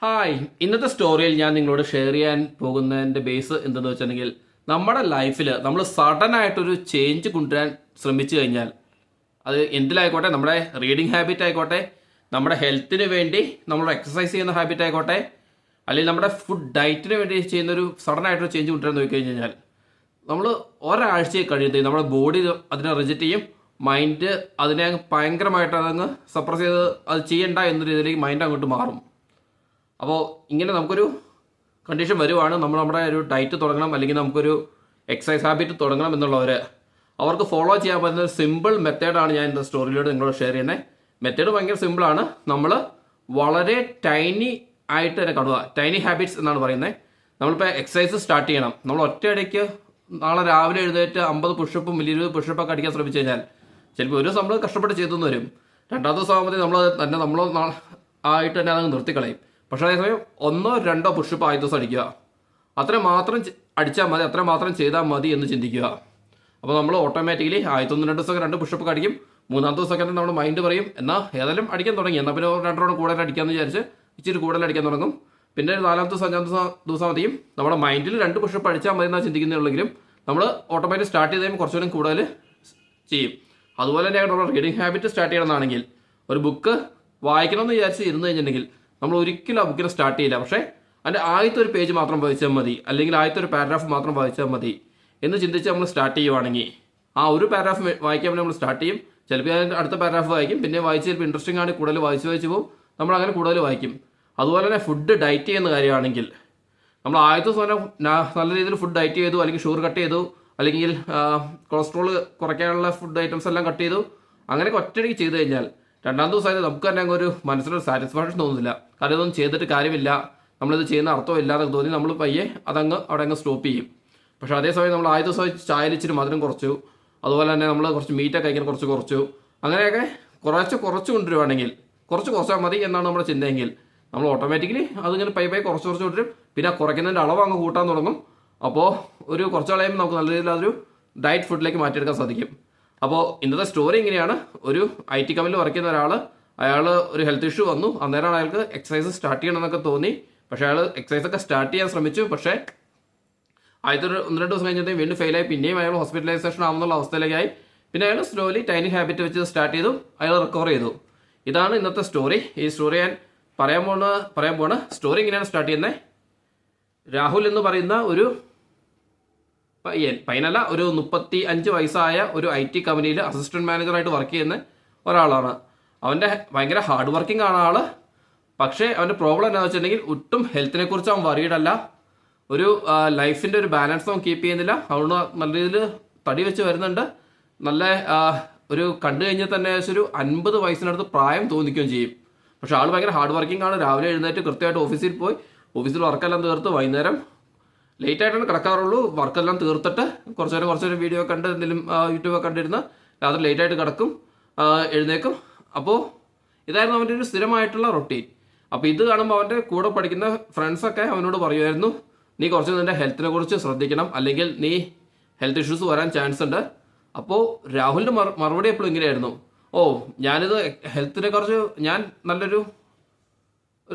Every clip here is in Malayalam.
ഹായ്, ഇന്നത്തെ സ്റ്റോറിയിൽ ഞാൻ നിങ്ങളോട് ഷെയർ ചെയ്യാൻ പോകുന്നതിൻ്റെ ബേസ് എന്തെന്ന് വെച്ചിട്ടുണ്ടെങ്കിൽ നമ്മുടെ ലൈഫിൽ നമ്മൾ സഡൻ ആയിട്ടൊരു ചേഞ്ച് കൊണ്ടുവരാൻ ശ്രമിച്ചു കഴിഞ്ഞാൽ അത് എന്തിലായിക്കോട്ടെ, നമ്മുടെ റീഡിങ് ഹാബിറ്റ് ആയിക്കോട്ടെ, നമ്മുടെ ഹെൽത്തിന് വേണ്ടി നമ്മൾ എക്സസൈസ് ചെയ്യുന്ന ഹാബിറ്റ് ആയിക്കോട്ടെ, അല്ലെങ്കിൽ നമ്മുടെ ഫുഡ് ഡയറ്റിന് വേണ്ടി ചെയ്യുന്നൊരു സഡൻ ആയിട്ടൊരു ചേഞ്ച് കൊണ്ടുവരാൻ നോക്കിക്കഴിഞ്ഞാൽ നമ്മൾ ഒരാഴ്ച കഴിയുന്നത് നമ്മുടെ ബോഡി അതിനെ റിജക്റ്റ് ചെയ്യും. മൈൻഡ് അതിനെ ഭയങ്കരമായിട്ട് അതങ്ങ് സപ്രസ് ചെയ്ത് അത് ചെയ്യണ്ട എന്ന രീതിയിലേക്ക് മൈൻഡ് അങ്ങോട്ട് മാറും. അപ്പോൾ ഇങ്ങനെ നമുക്കൊരു കണ്ടീഷൻ വരുവാണ്, നമ്മുടെ ഒരു ഡയറ്റ് തുടങ്ങണം അല്ലെങ്കിൽ നമുക്കൊരു എക്സസൈസ് ഹാബിറ്റ് തുടങ്ങണം എന്നുള്ളവർ അവർക്ക് ഫോളോ ചെയ്യാൻ പറ്റുന്ന ഒരു സിമ്പിൾ മെത്തേഡാണ് ഞാൻ ഇന്നത്തെ സ്റ്റോറിയിലൂടെ നിങ്ങളോട് ഷെയർ ചെയ്യുന്നത്. മെത്തേഡ് ഭയങ്കര സിമ്പിളാണ്. നമ്മൾ വളരെ ടൈനി ആയിട്ട് തന്നെ കാണുക, ടൈനി ഹാബിറ്റ്സ് എന്നാണ് പറയുന്നത്. നമ്മളിപ്പോൾ എക്സസൈസ് സ്റ്റാർട്ട് ചെയ്യണം. നമ്മൾ ഒറ്റയടിക്ക് നാളെ രാവിലെ എഴുന്നേറ്റ് 50 പുഷപ്പും 20 പുഷപ്പൊക്കെ അടിക്കാൻ ശ്രമിച്ചു കഴിഞ്ഞാൽ ചിലപ്പോൾ ഒരു നമ്മൾ കഷ്ടപ്പെട്ട് ചെയ്തെന്ന് വരും. രണ്ടാമത്തെ ദിവസം ആകുമ്പോഴത്തേക്ക് നമ്മൾ ആയിട്ട് തന്നെ അതങ്ങ് നിർത്തിക്കളയും. പക്ഷേ അതേസമയം 1-2 പുഷപ്പ് ആദ്യ ദിവസം അടിക്കുക, അത്ര മാത്രം അടിച്ചാൽ മതി, അത്ര മാത്രം ചെയ്താൽ മതി എന്ന് ചിന്തിക്കുക. അപ്പോൾ നമ്മൾ ഓട്ടോമാറ്റിക്കലി 1-2 ദിവസമൊക്കെ 2 പുഷപ്പൊക്കെ അടിക്കും. മൂന്നാമത്തെ ദിവസമൊക്കെ നമ്മുടെ മൈൻഡ് പറയും എന്നാൽ ഏതായാലും അടിക്കാൻ തുടങ്ങി, എന്നാൽ പിന്നെ 2 റൗണ്ട് കൂടുതൽ അടിക്കാമെന്ന് വിചാരിച്ച് ഇച്ചിരി കൂടുതൽ അടിക്കാൻ തുടങ്ങും. പിന്നെ 4-ാമത്തെ ദിവസം 5-ാമത്തെ ദിവസം മതിയും നമ്മുടെ മൈൻഡിൽ 2 പുഷപ്പ് അടിച്ചാൽ മതി എന്നാണ് ചിന്തിക്കുന്നുള്ളെങ്കിലും നമ്മൾ ഓട്ടോമാറ്റിക് സ്റ്റാർട്ട് ചെയ്ത് കഴിയുമ്പോൾ കുറച്ചുകൂടി കൂടുതൽ ചെയ്യും. അതുപോലെ തന്നെ നമ്മുടെ റീഡിങ് ഹാബിറ്റ് സ്റ്റാർട്ട് ചെയ്യണമെന്നാണെങ്കിൽ ഒരു ബുക്ക് വായിക്കണമെന്ന് വിചാരിച്ച് ഇരുന്ന് കഴിഞ്ഞിട്ടുണ്ടെങ്കിൽ നമ്മൾ ഒരിക്കലും ആ ബുക്കിനെ സ്റ്റാർട്ട് ചെയ്യില്ല. പക്ഷേ അതിൻ്റെ ആദ്യത്തെ ഒരു പേജ് മാത്രം വായിച്ചാൽ മതി, അല്ലെങ്കിൽ ആദ്യത്തെ ഒരു പാരഗ്രാഫ് മാത്രം വായിച്ചാൽ മതി എന്ന് ചിന്തിച്ച് നമ്മൾ സ്റ്റാർട്ട് ചെയ്യുവാണെങ്കിൽ ആ ഒരു പാരഗ്രാഫ് വായിക്കാൻ വേണ്ടി നമ്മൾ സ്റ്റാർട്ട് ചെയ്യും. ചിലപ്പോൾ അടുത്ത പാരഗ്രാഫ് വായിക്കും, പിന്നെ വായിച്ച് ചിലപ്പോൾ ഇൻട്രസ്റ്റിംഗ് ആണ്, കൂടുതൽ വായിച്ച് പോകും, നമ്മൾ അങ്ങനെ കൂടുതൽ വായിക്കും. അതുപോലെ തന്നെ ഫുഡ് ഡയറ്റ് ചെയ്യുന്ന കാര്യമാണെങ്കിൽ നമ്മൾ ആദ്യത്തെ ദിവസം നല്ല രീതിയിൽ ഫുഡ് ഡയറ്റ് ചെയ്തു, അല്ലെങ്കിൽ ഷുഗർ കട്ട് ചെയ്തു, അല്ലെങ്കിൽ കൊളസ്ട്രോൾ കുറയ്ക്കാനുള്ള ഫുഡ് ഐറ്റംസ് എല്ലാം കട്ട് ചെയ്തു, അങ്ങനെ ഒറ്റയടിക്ക് ചെയ്ത് കഴിഞ്ഞാൽ 2-ാം ദിവസമായത് നമുക്ക് തന്നെ അങ്ങ് ഒരു മനസ്സിലൊരു സാറ്റിസ്ഫാക്ഷൻ തോന്നുന്നില്ല. കാരണം ഇതൊന്നും ചെയ്തിട്ട് കാര്യമില്ല, നമ്മളിത് ചെയ്യുന്ന അർത്ഥമില്ല എന്നൊക്കെ തോന്നി നമ്മൾ പയ്യെ അവിടെ അങ്ങ് സ്റ്റോപ്പ് ചെയ്യും. പക്ഷേ അതേസമയം നമ്മൾ ആദ്യ ദിവസം ചായയിൽ ഇച്ചിരി മധുരം കുറച്ചു, അതുപോലെ തന്നെ നമ്മൾ കുറച്ച് മീറ്റൊക്കെ കഴിക്കാൻ കുറച്ചു, അങ്ങനെയൊക്കെ കുറച്ച് കൊണ്ടുവരുവാണെങ്കിൽ കുറച്ചാൽ മതി എന്നാണ് നമ്മുടെ ചിന്തയെങ്കിൽ നമ്മൾ ഓട്ടോമാറ്റിക്കലി അതിങ്ങനെ പയ്യെ കുറച്ച് കൊണ്ടുവരും. പിന്നെ കുറയ്ക്കുന്നതിൻ്റെ അളവ് അങ്ങ് കൂട്ടാൻ തുടങ്ങും. അപ്പോൾ ഒരു കുറച്ച് കളയുമ്പോൾ നമുക്ക് നല്ല രീതിയിൽ അതൊരു ഡയറ്റ് ഫുഡിലേക്ക് മാറ്റിയെടുക്കാൻ സാധിക്കും. അപ്പോൾ ഇന്നത്തെ സ്റ്റോറി ഇങ്ങനെയാണ്. ഒരു IT കമ്പനിയിൽ വർക്ക് ചെയ്യുന്ന ഒരാൾ, അയാൾ ഒരു ഹെൽത്ത് ഇഷ്യൂ വന്നു. അന്നേരമാണ് അയാൾക്ക് എക്സസൈസ് സ്റ്റാർട്ട് ചെയ്യണമെന്നൊക്കെ തോന്നി. പക്ഷേ അയാൾ എക്സസൈസ് ഒക്കെ സ്റ്റാർട്ട് ചെയ്യാൻ ശ്രമിച്ചു. പക്ഷേ ആദ്യത്തെ 1-2 ദിവസം കഴിഞ്ഞിട്ട് വീണ്ടും ഫെയിലായി. പിന്നെയും അയാൾ ഹോസ്പിറ്റലൈസേഷൻ ആവുന്നുള്ള അവസ്ഥയിലേക്കായി. പിന്നെ അയാൾ സ്ലോലി ടൈനി ഹാബിറ്റ് വെച്ച് സ്റ്റാർട്ട് ചെയ്തു, അയാൾ റിക്കവർ ചെയ്തു. ഇതാണ് ഇന്നത്തെ സ്റ്റോറി. ഈ സ്റ്റോറി ഞാൻ പറയാൻ പോണ സ്റ്റോറി ഇങ്ങനെയാണ് സ്റ്റാർട്ട് ചെയ്യുന്നത്. രാഹുൽ എന്ന് പറയുന്ന ഒരു പയ്യനല്ല, ഒരു 35 വയസ്സായ ഒരു IT കമ്പനിയിൽ അസിസ്റ്റന്റ് മാനേജറായിട്ട് വർക്ക് ചെയ്യുന്ന ഒരാളാണ്. അവൻ്റെ ഭയങ്കര ഹാർഡ് വർക്കിംഗ് ആണ് ആള്. പക്ഷേ അവൻ്റെ പ്രോബ്ലം എന്താണെന്ന് വെച്ചിട്ടുണ്ടെങ്കിൽ ഒട്ടും ഹെൽത്തിനെ കുറിച്ച് അവൻ വറീഡല്ല. ഒരു ലൈഫിൻ്റെ ഒരു ബാലൻസ് അവൻ കീപ്പ് ചെയ്യുന്നില്ല. അതുകൊണ്ട് നല്ല രീതിയിൽ തടി വെച്ച് വരുന്നുണ്ട്. നല്ല ഒരു കണ്ടു കഴിഞ്ഞാൽ തന്നെ ഒരു 50 വയസ്സിനടുത്ത് പ്രായം തോന്നിക്കുകയും ചെയ്യും. പക്ഷെ ആൾ ഭയങ്കര ഹാർഡ് വർക്കിംഗ് ആണ്. രാവിലെ എഴുന്നേറ്റ് കൃത്യമായിട്ട് ഓഫീസിൽ പോയി ഓഫീസിൽ വർക്കെല്ലാം തീർത്ത് വൈകുന്നേരം ലേറ്റ് ആയിട്ടാണ് കിടക്കാറുള്ളൂ. വർക്കെല്ലാം തീർത്തിട്ട് കുറച്ച് നേരം വീഡിയോ കണ്ട് എന്തെങ്കിലും യൂട്യൂബൊക്കെ കണ്ടിരുന്ന് രാത്രി ലേറ്റ് ആയിട്ട് കിടക്കും, എഴുന്നേക്കും. അപ്പോൾ ഇതായിരുന്നു അവൻ്റെ ഒരു സ്ഥിരമായിട്ടുള്ള റൊട്ടീൻ. അപ്പോൾ ഇത് കാണുമ്പോൾ അവൻ്റെ കൂടെ പഠിക്കുന്ന ഫ്രണ്ട്സൊക്കെ അവനോട് പറയുമായിരുന്നു, നീ കുറച്ച് നിൻ്റെ ഹെൽത്തിനെ കുറിച്ച് ശ്രദ്ധിക്കണം, അല്ലെങ്കിൽ നീ ഹെൽത്ത് ഇഷ്യൂസ് വരാൻ ചാൻസ് ഉണ്ട്. അപ്പോൾ രാഹുലിൻ്റെ മറുപടി എപ്പോഴും ഇങ്ങനെയായിരുന്നു, ഞാനിത് ഹെൽത്തിനെ കുറിച്ച് ഞാൻ നല്ലൊരു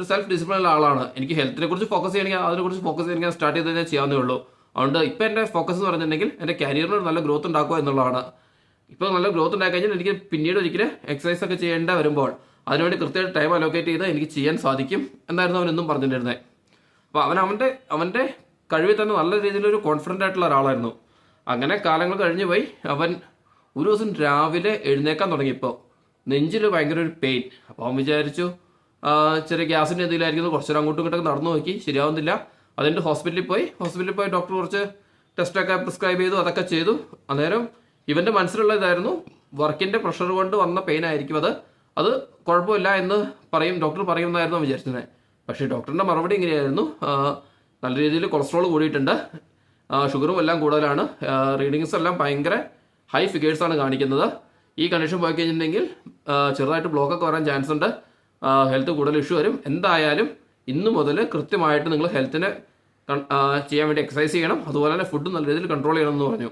സെൽഫ് ഡിസിപ്ലിനുള്ള ആളാണ്, എനിക്ക് ഹെൽത്തിനെ കുറിച്ച് ഫോക്കസ് ചെയ്യണമെങ്കിൽ അതിനെക്കുറിച്ച് ഫോക്കസ് ചെയ്യാൻ സ്റ്റാർട്ട് ചെയ്ത് കഴിഞ്ഞാൽ ചെയ്യാവുന്നേ ഉള്ളൂ. അതുകൊണ്ട് ഇപ്പോൾ എൻ്റെ ഫോക്കസ് എന്ന് പറഞ്ഞിട്ടുണ്ടെങ്കിൽ എൻ്റെ കരിയറിന് നല്ല ഗ്രോത്ത് ഉണ്ടാക്കുക എന്നുള്ളതാണ്. ഇപ്പോൾ നല്ല ഗ്രോത്ത് ഉണ്ടാക്കി കഴിഞ്ഞാൽ എനിക്ക് പിന്നീട് ഒരിക്കലും എക്സസൈസ് ഒക്കെ ചെയ്യേണ്ട വരുമ്പോൾ അതിനുവേണ്ടി കൃത്യമായിട്ട് ടൈം അലോക്കേറ്റ് ചെയ്ത് എനിക്ക് ചെയ്യാൻ സാധിക്കും എന്നായിരുന്നു അവനെന്നും പറഞ്ഞിട്ടുണ്ടായിരുന്നത്. അപ്പോൾ അവൻ്റെ കഴിവിൽ തന്നെ നല്ല രീതിയിലൊരു കോൺഫിഡൻ്റ് ആയിട്ടുള്ള ഒരാളായിരുന്നു. അങ്ങനെ കാലങ്ങൾ കഴിഞ്ഞ് പോയി. അവൻ ഒരു ദിവസം രാവിലെ എഴുന്നേക്കാൻ തുടങ്ങിയപ്പോൾ നെഞ്ചിൽ ഭയങ്കര ഒരു പെയിൻ. അപ്പോൾ അവൻ വിചാരിച്ചു ചെറിയ ഗ്യാസിൻ്റെ എന്തെങ്കിലുമായിരിക്കും, കുറച്ചൊരു അങ്ങോട്ടും ഇങ്ങോട്ടൊക്കെ നടന്നു നോക്കി, ശരിയാവുന്നില്ല. അതിൻ്റെ ഹോസ്പിറ്റലിൽ പോയി ഡോക്ടർ കുറച്ച് ടെസ്റ്റൊക്കെ പ്രിസ്ക്രൈബ് ചെയ്തു, അതൊക്കെ ചെയ്തു. അന്നേരം ഇവൻ്റെ മനസ്സിലുള്ള ഇതായിരുന്നു, വർക്കിൻ്റെ പ്രഷർ കൊണ്ട് വന്ന പെയിൻ ആയിരിക്കും അത് കുഴപ്പമില്ല എന്ന് ഡോക്ടർ പറയുമെന്നായിരുന്നു വിചാരിച്ചത്. പക്ഷേ ഡോക്ടറിൻ്റെ മറുപടി ഇങ്ങനെയായിരുന്നു, നല്ല രീതിയിൽ കൊളസ്ട്രോൾ കൂടിയിട്ടുണ്ട്, ഷുഗറും എല്ലാം കൂടുതലാണ്, റീഡിങ്സ് എല്ലാം ഭയങ്കര ഹൈ ഫിഗേഴ്സാണ് കാണിക്കുന്നത്. ഈ കണ്ടീഷൻ പോയി കഴിഞ്ഞിട്ടുണ്ടെങ്കിൽ ചെറുതായിട്ട് ബ്ലോക്കൊക്കെ വരാൻ ചാൻസ് ഉണ്ട്, ഹെൽത്ത് കൂടുതൽ ഇഷ്യൂ വരും. എന്തായാലും ഇന്നു മുതൽ കൃത്യമായിട്ട് നിങ്ങൾ ഹെൽത്തിനെ ചെയ്യാൻ വേണ്ടി എക്സസൈസ് ചെയ്യണം, അതുപോലെ തന്നെ ഫുഡ് നല്ല രീതിയിൽ കൺട്രോൾ ചെയ്യണം എന്ന് പറഞ്ഞു.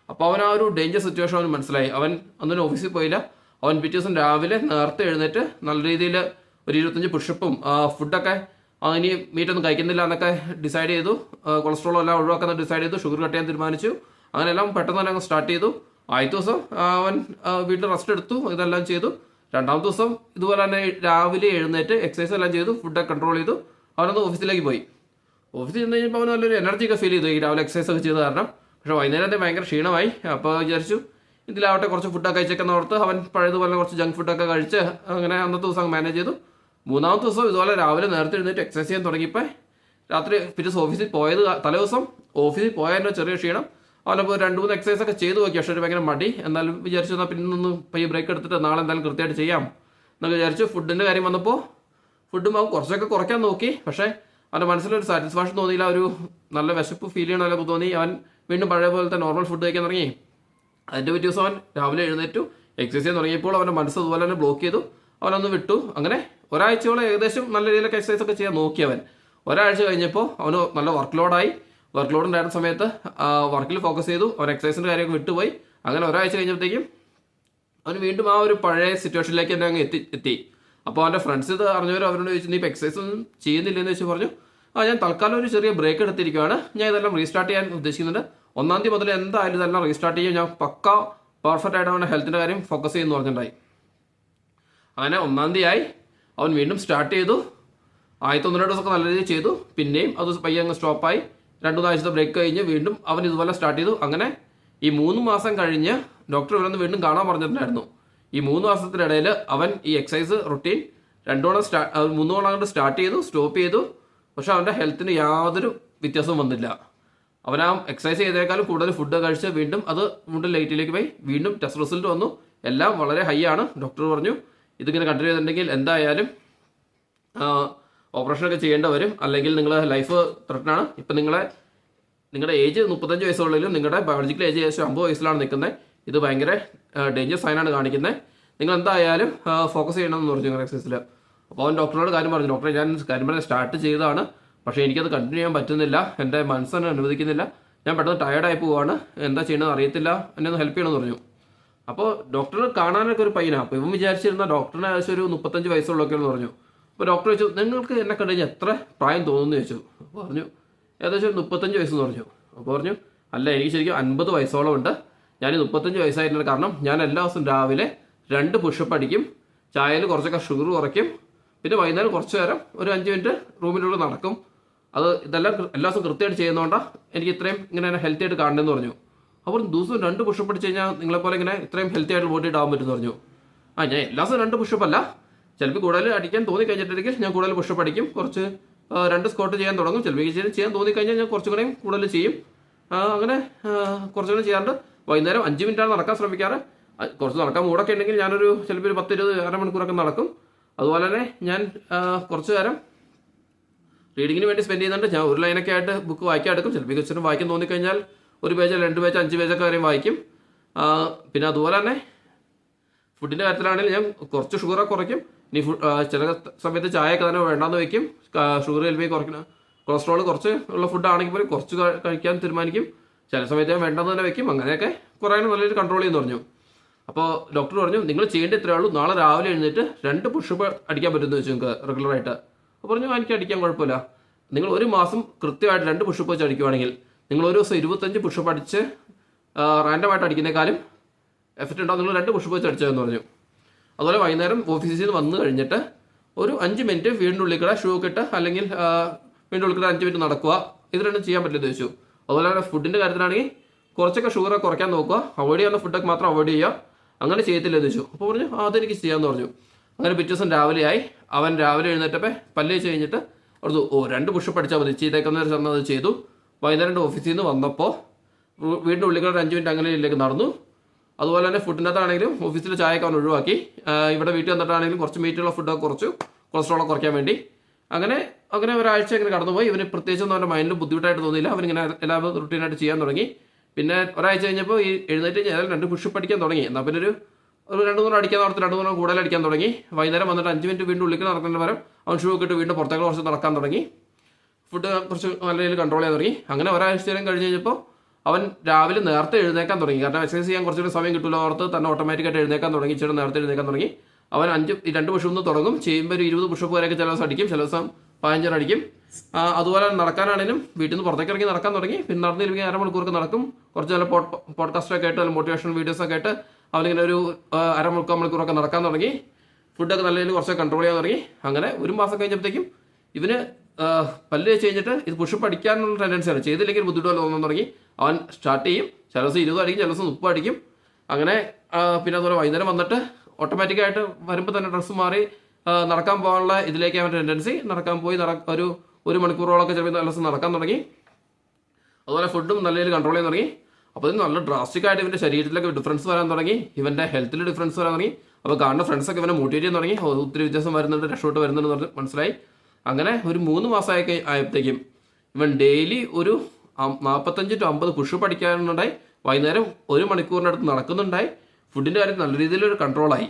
അപ്പോൾ അവൻ ആ ഒരു ഡേഞ്ചർ സിറ്റുവേഷൻ അവന് മനസ്സിലായി. അവൻ അന്നൊരു ഓഫീസിൽ പോയില്ല. അവൻ പിറ്റേ ദിവസം രാവിലെ നേരത്തെ എഴുന്നേറ്റ് നല്ല രീതിയിൽ ഒരു 25 പുഷപ്പും ഫുഡൊക്കെ ഇനി മീറ്റൊന്നും കഴിക്കുന്നില്ല എന്നൊക്കെ ഡിസൈഡ് ചെയ്തു. കൊളസ്ട്രോളും എല്ലാം ഒഴിവാക്കാൻ ഡിസൈഡ് ചെയ്തു. ഷുഗർ കട്ട് ചെയ്യാൻ തീരുമാനിച്ചു. അങ്ങനെ എല്ലാം പെട്ടെന്ന് തന്നെ അങ്ങ് സ്റ്റാർട്ട് ചെയ്തു. ആദ്യത്തെ ദിവസം അവൻ വീട്ടിൽ റെസ്റ്റ് എടുത്തു, ഇതെല്ലാം ചെയ്തു. രണ്ടാമത്തെ ദിവസം ഇതുപോലെ തന്നെ രാവിലെ എഴുന്നേറ്റ് എക്സസൈസ് എല്ലാം ചെയ്തു, ഫുഡൊക്കെ കൺട്രോൾ ചെയ്തു. അവനൊന്ന് ഓഫീസിലേക്ക് പോയി. ഓഫീസിൽ ചെന്ന് കഴിഞ്ഞപ്പോൾ അവൻ നല്ലൊരു എനർജി ഒക്കെ ഫീൽ ചെയ്തു ഈ രാവിലെ എക്സസൈസ് ഒക്കെ ചെയ്ത കാരണം. പക്ഷേ വൈകുന്നേരത്തെ ഭയങ്കര ക്ഷീണമായി. അപ്പോൾ വിചാരിച്ചു ഇതിലാവട്ടെ കുറച്ച് ഫുഡൊക്കെ കഴിച്ചേക്കെന്ന് ഓർത്ത് അവൻ പഴയതുപോലെ കുറച്ച് ജങ്ക് ഫുഡൊക്കെ കഴിച്ച് അങ്ങനെ അന്നത്തെ ദിവസം മാനേജ് ചെയ്തു. മൂന്നാമത്തെ ദിവസം ഇതുപോലെ രാവിലെ നേരത്തെ എഴുന്നേറ്റ് എക്സസൈസ് ചെയ്യാൻ തുടങ്ങിയപ്പോൾ രാത്രി പിറ്റേ ഓഫീസിൽ പോയത് തലേ ദിവസം ഓഫീസിൽ പോയതിൻ്റെ ചെറിയ ക്ഷീണം. അവനപ്പോൾ 2-3 എക്സസൈസ് ഒക്കെ ചെയ്തു നോക്കി. പക്ഷേ ഒരു ഭയങ്കര മടി. എന്നാലും വിചാരിച്ചു എന്നാൽ പിന്നെ ഒന്ന് പയ്യെ ബ്രേക്ക് എടുത്തിട്ട് നാളെ എന്തായാലും കൃത്യമായിട്ട് ചെയ്യാം എന്നൊക്കെ വിചാരിച്ചു. ഫുഡിൻ്റെ കാര്യം വന്നപ്പോൾ ഫുഡും അവൻ കുറച്ചൊക്കെ കുറയ്ക്കാൻ നോക്കി. പക്ഷേ അവൻ്റെ മനസ്സിലൊരു സാറ്റിസ്ഫാക്ഷൻ തോന്നിയില്ല. ഒരു നല്ല വിശപ്പ് ഫീൽ ചെയ്യണമല്ലോ തോന്നി. അവൻ വീണ്ടും പഴയ പോലത്തെ നോർമൽ ഫുഡ് കഴിക്കാൻ തുടങ്ങി. അതിൻ്റെ പിറ്റേ ദിവസം അവൻ രാവിലെ എഴുന്നേറ്റു എക്സസൈസ് ചെയ്യാൻ തുടങ്ങിയപ്പോൾ അവൻ്റെ മനസ്സ് അതുപോലെ തന്നെ ബ്ലോക്ക് ചെയ്തു. അവനൊന്ന് വിട്ടു. അങ്ങനെ ഒരാഴ്ചയോളം ഏകദേശം നല്ല രീതിയിലൊക്കെ എക്സസൈസ് ഒക്കെ ചെയ്യാൻ നോക്കി അവൻ. ഒരാഴ്ച കഴിഞ്ഞപ്പോൾ അവന് നല്ല വർക്ക് ലോഡായി. വർക്ക് ലോഡ് ഉണ്ടായിരുന്ന സമയത്ത് വർക്കിൽ ഫോക്കസ് ചെയ്തു. അവൻ എക്സസൈസിൻ്റെ കാര്യമൊക്കെ വിട്ടുപോയി. അങ്ങനെ ഒരാഴ്ച കഴിഞ്ഞപ്പോഴത്തേക്കും അവന് വീണ്ടും ആ ഒരു പഴയ സിറ്റുവേഷനിലേക്ക് തന്നെ അങ്ങ് എത്തി. അപ്പോൾ അവൻ്റെ ഫ്രണ്ട്സ് ഇത് അറിഞ്ഞവർ അവരോട് ചോദിച്ചു, നീ ഇപ്പോൾ എക്സസൈസ് ഒന്നും ചെയ്യുന്നില്ലെന്ന് വെച്ച് പറഞ്ഞു. ഞാൻ തൽക്കാലം ഒരു ചെറിയ ബ്രേക്ക് എടുത്തിരിക്കുകയാണ്. ഞാൻ ഇതെല്ലാം റീസ്റ്റാർട്ട് ചെയ്യാൻ ഉദ്ദേശിക്കുന്നുണ്ട്. 1-ാം തീയതി മുതൽ എന്തായാലും ഇതെല്ലാം റീസ്റ്റാർട്ട് ചെയ്യും. ഞാൻ പക്ക പെർഫെക്റ്റ് ആയിട്ട് അവൻ്റെ ഹെൽത്തിൻ്റെ കാര്യം ഫോക്കസ് ചെയ്യുമെന്ന് പറഞ്ഞിട്ടുണ്ടായി. അങ്ങനെ 1-ാം തീയതി ആയി. അവൻ വീണ്ടും സ്റ്റാർട്ട് ചെയ്തു. ആദ്യത്തെ 1-2 ദിവസമൊക്കെ നല്ല രീതിയിൽ ചെയ്തു. പിന്നെയും അത് പയ്യെ അങ്ങ് സ്റ്റോപ്പായി. 2-3 ആഴ്ചത്തെ ബ്രേക്ക് കഴിഞ്ഞ് വീണ്ടും അവൻ ഇതുപോലെ സ്റ്റാർട്ട് ചെയ്തു. അങ്ങനെ ഈ 3 മാസം കഴിഞ്ഞ് ഡോക്ടർ ഇവരൊന്ന് വീണ്ടും കാണാൻ പറഞ്ഞിട്ടുണ്ടായിരുന്നു. ഈ 3 മാസത്തിനിടയിൽ അവൻ ഈ എക്സസൈസ് റുട്ടീൻ 3 തവണ കൊണ്ട് സ്റ്റാർട്ട് ചെയ്തു, സ്റ്റോപ്പ് ചെയ്തു. പക്ഷെ അവൻ്റെ ഹെൽത്തിന് യാതൊരു വ്യത്യാസവും വന്നില്ല. അവൻ ആ എക്സസൈസ് ചെയ്തേക്കാളും കൂടുതൽ ഫുഡ് കഴിച്ച് വീണ്ടും അത് വീണ്ടും ലൈറ്റിലേക്ക് പോയി. വീണ്ടും ടെസ്റ്റ് റിസൾട്ട് വന്നു. എല്ലാം വളരെ ഹൈ ആണ്. ഡോക്ടർ പറഞ്ഞു ഇതിങ്ങനെ കണ്ടിന്യൂ ചെയ്തിട്ടുണ്ടെങ്കിൽ എന്തായാലും ഓപ്പറേഷനൊക്കെ ചെയ്യേണ്ടി വരും, അല്ലെങ്കിൽ നിങ്ങളുടെ ലൈഫ് ത്രെട്ടനാണ്. ഇപ്പം നിങ്ങളുടെ ഏജ് 35 വയസ്സുള്ളിലും നിങ്ങളുടെ ബയോളജിക്കൽ ഏജ് ഏകദേശം 50 വയസ്സിലാണ് നിൽക്കുന്നത്. ഇത് ഭയങ്കര ഡേഞ്ചർ സൈനാണ് കാണിക്കുന്നത്. നിങ്ങൾ എന്തായാലും ഫോക്കസ് ചെയ്യണമെന്ന് പറഞ്ഞു നിങ്ങളുടെ എക്സസൈസിൽ. അപ്പോൾ അവൻ ഡോക്ടറോട് കാര്യം പറഞ്ഞു, ഡോക്ടറെ ഞാൻ കാര്യം പറഞ്ഞ് സ്റ്റാർട്ട് ചെയ്തതാണ്, പക്ഷേ എനിക്കത് കണ്ടിന്യൂ ചെയ്യാൻ പറ്റുന്നില്ല, എൻ്റെ മനസ്സെന്നെ അനുവദിക്കുന്നില്ല, ഞാൻ പെട്ടെന്ന് ടയർഡായി പോവുകയാണ്, എന്താ ചെയ്യണമെന്ന് അറിയത്തില്ല, എന്നെ ഒന്ന് ഹെൽപ്പ് ചെയ്യണമെന്ന് പറഞ്ഞു. അപ്പോൾ ഡോക്ടർ കാണാനൊക്കെ ഒരു പയ്യനാണ്. അപ്പോൾ ഇവൻ വിചാരിച്ചിരുന്ന ഡോക്ടറിന് ഏകദേശം ഒരു 35 വയസ്സുള്ളൊക്കെ എന്ന് പറഞ്ഞു. അപ്പോൾ ഡോക്ടർ ചോദിച്ചു, നിങ്ങൾക്ക് എന്നെ കണ്ടു കഴിഞ്ഞാൽ എത്ര പ്രായം തോന്നുന്നു ചോദിച്ചു. അപ്പോൾ പറഞ്ഞു ഏകദേശം 35 വയസ്സെന്ന് പറഞ്ഞു. അപ്പോൾ പറഞ്ഞു അല്ല, എനിക്ക് ശരിക്കും 50 വയസ്സോളം ഉണ്ട്. ഞാൻ 35 വയസ്സായിട്ടുള്ള കാരണം ഞാൻ എല്ലാ ദിവസവും രാവിലെ 2 പുഷപ്പ് അടിക്കും, ചായയിൽ കുറച്ചൊക്കെ ഷുഗർ കുറയ്ക്കും, പിന്നെ വൈകുന്നേരം കുറച്ച് നേരം ഒരു 5 മിനിറ്റ് റൂമിനുള്ളിൽ നടക്കും. ഇതെല്ലാം എല്ലാ ദിവസവും കൃത്യമായിട്ട് ചെയ്യുന്നതുകൊണ്ടാണ് എനിക്ക് ഇത്രയും ഇങ്ങനെ ഹെൽത്തി ആയിട്ട് കാണണമെന്ന് പറഞ്ഞു. അപ്പോൾ ദിവസവും 2 പുഷപ്പ് അടിച്ച് കഴിഞ്ഞാൽ നിങ്ങളെപ്പോലെ ഇങ്ങനെ ഇത്രയും ഹെൽത്തി ആയിട്ട് ബോഡിയിട്ട് ആവാൻ പറ്റുമെന്ന് പറഞ്ഞു. ഞാൻ എല്ലാ ദിവസവും 2 പുഷപ്പ് അല്ല, ചിലപ്പോൾ കൂടുതൽ അടിക്കാൻ തോന്നിക്കഴിഞ്ഞിട്ടുണ്ടെങ്കിൽ ഞാൻ കൂടുതൽ പുഷപ്പ് അടിക്കും, കുറച്ച് 2 സ്ക്വാട്ട് ചെയ്യാൻ തുടങ്ങും. ചിലപ്പോൾ ചെയ്യാൻ തോന്നിക്കഴിഞ്ഞാൽ ഞാൻ കുറച്ചും കൂടെയും കൂടുതൽ ചെയ്യും. അങ്ങനെ കുറച്ചുകൂടെ ചെയ്യാറുണ്ട്. വൈകുന്നേരം 5 മിനിറ്റാണ് നടക്കാൻ ശ്രമിക്കാറ്. കുറച്ച് നടക്കാൻ മൂടൊക്കെ ഉണ്ടെങ്കിൽ ഞാനൊരു ചിലപ്പോൾ ഒരു 10-20 അരമണിക്കൂറൊക്കെ നടക്കും. അതുപോലെ തന്നെ ഞാൻ കുറച്ച് നേരം റീഡിങ്ങിന് വേണ്ടി സ്പെൻഡ് ചെയ്യുന്നുണ്ട്. ഞാൻ ഒരു ലൈനൊക്കെ ആയിട്ട് ബുക്ക് വായിക്കാൻ എടുക്കും. ചിലപ്പോൾ കുറച്ചും വായിക്കാൻ തോന്നിക്കഴിഞ്ഞാൽ 1 പേജ് 2 പേജ് 5 പേജൊക്കെ വരെയും വായിക്കും. പിന്നെ അതുപോലെ തന്നെ ഫുഡിൻ്റെ കാര്യത്തിലാണെങ്കിൽ ഞാൻ കുറച്ച് ഷുഗറൊക്കെ കുറയ്ക്കും. ഇനി ചില സമയത്ത് ചായയൊക്കെ തന്നെ വേണ്ടാന്ന് വയ്ക്കും. ഷുഗർ ചിലപ്പോൾ കുറയ്ക്കണം. കൊളസ്ട്രോൾ കുറച്ച് ഉള്ള ഫുഡാണെങ്കിൽ പോലും കുറച്ച് കഴിക്കാൻ തീരുമാനിക്കും. ചില സമയത്ത് ഞാൻ വേണ്ടെന്ന് തന്നെ വയ്ക്കും. അങ്ങനെയൊക്കെ കുറേ നല്ലൊരു കൺട്രോൾ ചെയ്യുന്നു പറഞ്ഞു. അപ്പോൾ ഡോക്ടർ പറഞ്ഞു നിങ്ങൾ ചെയ്യേണ്ട ഇത്രയേ ഉള്ളൂ, നാളെ രാവിലെ എഴുന്നേറ്റ് 2 പുഷപ്പ് അടിക്കാൻ പറ്റുമെന്ന് വെച്ചു നിങ്ങൾക്ക് റെഗുലറായിട്ട്. അപ്പോൾ പറഞ്ഞു എനിക്ക് അടിക്കാൻ കുഴപ്പമില്ല. നിങ്ങൾ ഒരു മാസം കൃത്യമായിട്ട് 2 പുഷപ്പ് വെച്ച് അടിക്കുവാണെങ്കിൽ നിങ്ങൾ ഒരു ദിവസം 25 പുഷപ്പ് അടിച്ച് റാൻഡമായിട്ട് അടിക്കുന്നേക്കാളും എഫക്റ്റ് ഉണ്ടാവും. നിങ്ങൾ 2 പുഷപ്പ് വെച്ച് അടിച്ചതെന്ന് പറഞ്ഞു. അതുപോലെ വൈകുന്നേരം ഓഫീസിൽ നിന്ന് വന്നു കഴിഞ്ഞിട്ട് ഒരു 5 മിനിറ്റ് വീടിൻ്റെ ഉള്ളിൽ കൂടെ ഷൂ ഒക്കെ ഇട്ട് അല്ലെങ്കിൽ വീടിൻ്റെ ഉള്ളിൽ കൂടെ 5 മിനിറ്റ് നടക്കുക. ഇത് രണ്ടും ചെയ്യാൻ പറ്റില്ലെന്ന് ചോദിച്ചു. അതുപോലെ തന്നെ ഫുഡിൻ്റെ കാര്യത്തിലാണെങ്കിൽ കുറച്ചൊക്കെ ഷുഗറൊക്കെ കുറയ്ക്കാൻ നോക്കുക, അവോയ്ഡ് ചെയ്യുന്ന ഫുഡൊക്കെ മാത്രം അവോയ്ഡ് ചെയ്യുക. അങ്ങനെ ചെയ്യത്തില്ലെന്ന് ചോദിച്ചു. അപ്പോൾ പറഞ്ഞു അതെനിക്ക് ചെയ്യാമെന്ന് പറഞ്ഞു. അങ്ങനെ പിറ്റേ ദിവസം രാവിലെ ആയി. അവൻ രാവിലെ എഴുന്നേറ്റപ്പോൾ പല്ല് തേച്ച് കഴിഞ്ഞിട്ട് പറഞ്ഞു 2 പുഷപ്പ് അടിച്ചാൽ മതി, ചെയ്തേക്കുന്നവർ ചെന്ന് അത് ചെയ്തു. വൈകുന്നേരം ഓഫീസിൽ നിന്ന് വന്നപ്പോൾ വീടിൻ്റെ ഉള്ളിൽ കൂടെ 5 മിനിറ്റ് അങ്ങനെ ഇതിലേക്ക് നടന്നു. അതുപോലെ തന്നെ ഫുഡിനകത്താണെങ്കിലും ഓഫീസിൽ ചായയൊക്കെ അവൻ ഒഴിവാക്കി. ഇവിടെ വീട്ടിൽ വന്നിട്ടാണെങ്കിലും കുറച്ച് മീറ്റുള്ള ഫുഡൊക്കെ കുറച്ചു, കൊളസ്ട്രോളൊക്കെ കുറയ്ക്കാൻ വേണ്ടി. അങ്ങനെ ഒരാഴ്ച ഇങ്ങനെ കടന്നുപോയി. ഇവന് പ്രത്യേകിച്ചൊന്നും അവൻ്റെ മൈൻഡിൽ ബുദ്ധിമുട്ടായിട്ട് തോന്നിയില്ല. അവനിങ്ങനെ എല്ലാം റുട്ടീനായിട്ട് ചെയ്യാൻ തുടങ്ങി. പിന്നെ ഒരാഴ്ച കഴിഞ്ഞപ്പോൾ ഈ എഴുന്നേറ്റ് ഞാൻ 2 പുഷപ്പ് അടിക്കാൻ തുടങ്ങി. എന്നാൽ പിന്നെ ഒരു 2-3 അടിക്കാൻ നടത്തി 2-3 കൂടുതൽ അടിക്കാൻ തുടങ്ങി. വൈകുന്നേരം വന്നിട്ട് 5 മിനിറ്റ് വീണ്ടും ഉള്ളിൽ നടക്കുന്ന പകരം അവൻ ഷൂ ഒക്കെ ഇട്ട് വീണ്ടും പുറത്തേക്ക് കുറച്ച് നടക്കാൻ തുടങ്ങി. ഫുഡ് കുറച്ച് നല്ല രീതിയിൽ കൺട്രോൾ ചെയ്യാൻ തുടങ്ങി. അങ്ങനെ ഒരാഴ്ച നേരം കഴിഞ്ഞ് കഴിഞ്ഞപ്പോൾ അവൻ രാവിലെ നേരത്തെ എഴുന്നേക്കാൻ തുടങ്ങി. കാരണം എക്സസൈസ് ചെയ്യാൻ കുറച്ചുകൂടി സമയം കിട്ടില്ല ഓർത്ത് തന്നെ ഓട്ടോമാറ്റിക്കായിട്ട് എഴുന്നേക്കാൻ തുടങ്ങി. ഇച്ചിരി നേരത്തെ എഴുന്നേക്കാൻ തുടങ്ങി. അവൻ 2 പുഷപ്പ് തുടങ്ങും. ചെയ്യുമ്പോൾ ഒരു 20 പുഷപ്പ് വരെയൊക്കെ ചില ദിവസം അടിക്കും, ചില ദിവസം 15 അടിക്കും. അതുപോലെ നടക്കാനാണെങ്കിലും വീട്ടിൽ നിന്ന് പുറത്തേക്ക് ഇറങ്ങി നടക്കാൻ തുടങ്ങി. പിന്നെ നടന്നില്ലെങ്കിൽ അരമണിക്കൂർക്ക് നടക്കും. കുറച്ച് നല്ല പോഡ്കാസ്റ്റൊക്കെ ആയിട്ട് അല്ലെങ്കിൽ മോട്ടിവേഷണൽ വീഡിയോസൊക്കെ ആയിട്ട് അവനിങ്ങനെ ഒരു മണിക്കൂറൊക്കെ നടക്കാൻ തുടങ്ങി. ഫുഡൊക്കെ നല്ല രീതിയിൽ കുറച്ച് കൺട്രോൾ ചെയ്യാൻ തുടങ്ങി. അങ്ങനെ ഒരു മാസം കഴിഞ്ഞപ്പോഴത്തേക്കും ഇവന് പല്ല് തേച്ച് കഴിഞ്ഞിട്ട് ഇത് പുഷപ്പ് അടിക്കാനുള്ള ടെൻഡൻസിയാണ്. ചെയ്തില്ലെങ്കിൽ ബുദ്ധിമുട്ടുപോലെ തോന്നാൻ തുടങ്ങി. അവൻ സ്റ്റാർട്ട് ചെയ്യും. ചില ദിവസം 20 അടിക്കും, ചില ദിവസം 30 അടിക്കും. അങ്ങനെ പിന്നെ അതുപോലെ വൈകുന്നേരം വന്നിട്ട് ഓട്ടോമാറ്റിക്കായിട്ട് വരുമ്പോൾ തന്നെ ഡ്രസ്സ് മാറി നടക്കാൻ പോകാനുള്ള ഇതിലേക്ക് അവൻ ടെൻഡൻസി. നടക്കാൻ പോയി ഒരു മണിക്കൂറോളൊക്കെ ചിലപ്പോൾ നല്ല ദിവസം നടക്കാൻ തുടങ്ങി. അതുപോലെ ഫുഡും നല്ല രീതിയിൽ കൺട്രോൾ ചെയ്യാൻ തുടങ്ങി. അപ്പോൾ ഇത് നല്ല ഡ്രാസ്റ്റിക്കായിട്ട് ഇവൻ്റെ ശരീരത്തിലൊക്കെ ഡിഫറൻസ് വരാൻ തുടങ്ങി. ഇവൻ്റെ ഹെൽത്തിൽ ഡിഫറൻസ് വരാൻ തുടങ്ങി. അപ്പോൾ കാണുന്ന ഫ്രണ്ട്സൊക്കെ ഇവനെ മോട്ടിവേറ്റ് ചെയ്യാൻ തുടങ്ങി. ഒത്തിരി വ്യത്യാസം വരുന്നുണ്ട്, രക്ഷോട്ട് വരുന്നുണ്ടെന്ന് പറഞ്ഞ് മനസ്സിലായി. അങ്ങനെ ഒരു 3 മാസമൊക്കെ ആയപ്പോഴത്തേക്കും ഇവൻ ഡെയിലി ഒരു 45 to 50 പുഷപ്പ് അടിക്കാനുണ്ടായി. വൈകുന്നേരം 1 മണിക്കൂറിനടുത്ത് നടക്കുന്നുണ്ടായി. ഫുഡിൻ്റെ കാര്യം നല്ല രീതിയിലൊരു കൺട്രോളായി.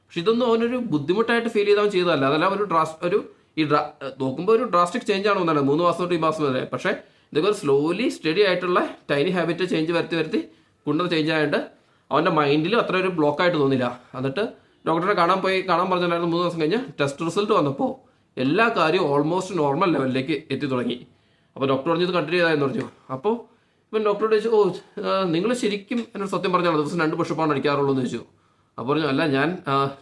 പക്ഷെ ഇതൊന്നും അവനൊരു ബുദ്ധിമുട്ടായിട്ട് ഫീൽ ചെയ്തവൻ ചെയ്തതല്ല. അതെല്ലാം നോക്കുമ്പോൾ ഒരു ഡ്രാസ്റ്റിക് ചേഞ്ച് ആണ് ഒന്നാണ് 3 മാസം തൊട്ട് ഈ മാസം വരെ. പക്ഷേ ഇതൊക്കെ ഒരു സ്ലോലി സ്റ്റഡി ആയിട്ടുള്ള ടൈനി ഹാബിറ്റ് ചേഞ്ച് വരുത്തി കൊണ്ടുവന്ന് ചേഞ്ച് ആയിട്ട് അവൻ്റെ മൈൻഡിൽ അത്ര ഒരു ബ്ലോക്കായിട്ട് തോന്നില്ല. എന്നിട്ട് ഡോക്ടറെ കാണാൻ പറഞ്ഞിട്ടുണ്ടായിരുന്നു. 3 ദിവസം കഴിഞ്ഞ് ടെസ്റ്റ് റിസൾട്ട് വന്നപ്പോൾ എല്ലാ കാര്യവും ഓൾമോസ്റ്റ് നോർമൽ ലെവലിലേക്ക് എത്തി തുടങ്ങി. അപ്പോൾ ഡോക്ടർ പറഞ്ഞത് കണ്ടിന്യൂ ചെയ്തായെന്ന് പറഞ്ഞു. അപ്പോൾ ഇപ്പം ഡോക്ടറോട് ചോദിച്ചു, നിങ്ങൾ ശരിക്കും എന്നോട് സത്യം പറഞ്ഞാൽ ദിവസം 2 പുഷപ്പാണ് അടിക്കാറുള്ളൂ എന്ന് ചോദിച്ചു. അപ്പോൾ പറഞ്ഞു, അല്ല, ഞാൻ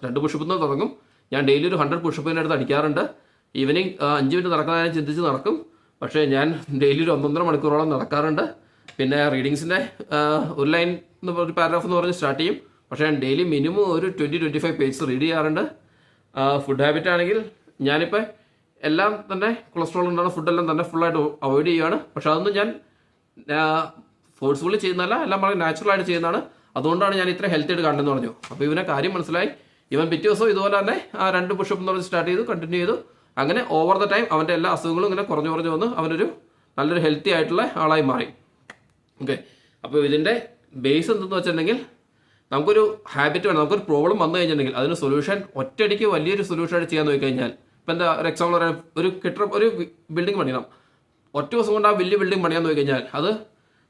2 പുഷപ്പിൽ നിന്ന് തുടങ്ങും. ഞാൻ ഡെയിലി ഒരു 100 പുഷപ്പിനടുത്ത് അടിക്കാറുണ്ട്. ഈവനിങ് 5 മിനിറ്റ് നടക്കാൻ ചിന്തിച്ച് നടക്കും. പക്ഷേ ഞാൻ ഡെയിലി ഒരു 1.5 മണിക്കൂറോളം നടക്കാറുണ്ട്. പിന്നെ റീഡിങ്സിൻ്റെ ഒരു ലൈൻ ഒരു പാരഗ്രാഫ് എന്ന് പറഞ്ഞ് സ്റ്റാർട്ട് ചെയ്യും. പക്ഷേ ഞാൻ ഡെയിലി മിനിമം ഒരു 20-25 പേജസ് റീഡ് ചെയ്യാറുണ്ട്. ഫുഡ് ഹാബിറ്റ് ആണെങ്കിൽ ഞാനിപ്പോൾ എല്ലാം തന്നെ കൊളസ്ട്രോൾ ഉണ്ടാകുന്ന ഫുഡെല്ലാം തന്നെ ഫുള്ളായിട്ട് അവോയ്ഡ് ചെയ്യുകയാണ്. പക്ഷെ അതൊന്നും ഞാൻ ഫോഴ്സ്ഫുള്ളി ചെയ്യുന്നതല്ല, എല്ലാം വളരെ നാച്ചുറലായിട്ട് ചെയ്യുന്നതാണ്. അതുകൊണ്ടാണ് ഞാൻ ഇത്ര ഹെൽത്തി ആയിട്ട് കണ്ടെന്ന് പറഞ്ഞു. അപ്പോൾ ഇവനെ കാര്യം മനസ്സിലായി. ഇവൻ പിറ്റേ ദിവസം ഇതുപോലെ തന്നെ 2 പുഷപ്പ് എന്ന് പറഞ്ഞ് സ്റ്റാർട്ട് ചെയ്തു, കണ്ടിന്യൂ ചെയ്തു. അങ്ങനെ ഓവർ ദ ടൈം അവൻ്റെ എല്ലാ അസുഖങ്ങളും ഇങ്ങനെ കുറഞ്ഞു വന്ന് അവനൊരു നല്ലൊരു ഹെൽത്തി ആയിട്ടുള്ള ആളായി മാറി. ഓക്കെ, അപ്പോൾ ഇതിൻ്റെ ബേസ് എന്തെന്ന് വെച്ചിട്ടുണ്ടെങ്കിൽ നമുക്കൊരു ഹാബിറ്റ് വേണം. നമുക്കൊരു പ്രോബ്ലം വന്നു കഴിഞ്ഞിട്ടുണ്ടെങ്കിൽ അതിന് സൊല്യൂഷൻ ഒറ്റയടിക്ക് വലിയൊരു സൊല്യൂഷനായിട്ട് ചെയ്യാൻ നോക്കി കഴിഞ്ഞാൽ, ഇപ്പം എന്താ ഒരു എക്സാമ്പിൾ പറയാൻ, ഒരു ബിൽഡിംഗ് പണിയണം. ഒറ്റ ദിവസം കൊണ്ട് ആ വലിയ ബിൽഡിംഗ് പണിയാൻ നോക്കി കഴിഞ്ഞാൽ അത്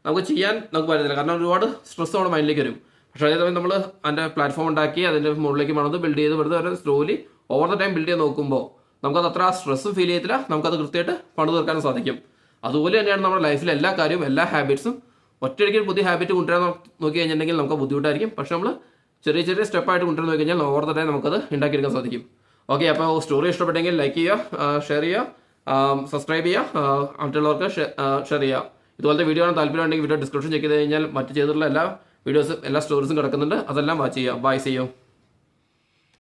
നമുക്ക് പറ്റത്തില്ല. കാരണം ഒരുപാട് സ്ട്രെസ് നമ്മുടെ മൈൻഡിലേക്ക് വരും. പക്ഷേ അതേസമയം നമ്മൾ അതിൻ്റെ പ്ലാറ്റ്ഫോം ഉണ്ടാക്കി അതിൻ്റെ മുകളിലേക്ക് മണത് ബിൽഡ് ചെയ്ത് വെറുതെ slowly over the time build ചെയ്ത് നോക്കുമ്പോൾ നമുക്കത് അത്ര സ്ട്രെസ്സും ഫീൽ ചെയ്യത്തില്ല. നമുക്കത് കൃത്യമായിട്ട് പണിത് തീർക്കാനും സാധിക്കും. അതുപോലെ തന്നെയാണ് നമ്മുടെ ലൈഫിലെ എല്ലാ കാര്യവും, എല്ലാ ഹാബിറ്റ്സും ഒറ്റയടിക്ക് പുതിയ ഹാബിറ്റ് കൊണ്ടുവരാൻ നോക്കി കഴിഞ്ഞിട്ടുണ്ടെങ്കിൽ നമുക്ക് ബുദ്ധിമുട്ടായിരിക്കും. പക്ഷെ നമ്മൾ ചെറിയ സ്റ്റെപ്പായിട്ട് കൊണ്ടുവരാൻ നോക്കി കഴിഞ്ഞാൽ ഓവർ ദ ടൈം നമുക്കത് ഉണ്ടാക്കിയെടുക്കാൻ സാധിക്കും. ഓക്കെ, അപ്പോൾ സ്റ്റോറി ഇഷ്ടപ്പെട്ടെങ്കിൽ ലൈക്ക് ചെയ്യുക, ഷെയർ ചെയ്യുക, സബ്സ്ക്രൈബ് ചെയ്യുക, മറ്റുള്ളവർക്ക് ഷെയർ ചെയ്യുക. ഇതുപോലത്തെ വീഡിയോ ആണ് താല്പര്യം ഉണ്ടെങ്കിൽ വീഡിയോ ഡിസ്ക്രിപ്ഷൻ ചെക്ക് ചെയ്ത് കഴിഞ്ഞാൽ മറ്റ് ചെയ്തിട്ടുള്ള എല്ലാ വീഡിയോസും എല്ലാ സ്റ്റോറീസും കിടക്കുന്നുണ്ട്. അതെല്ലാം വാച്ച് ചെയ്യുക. Bye, see U.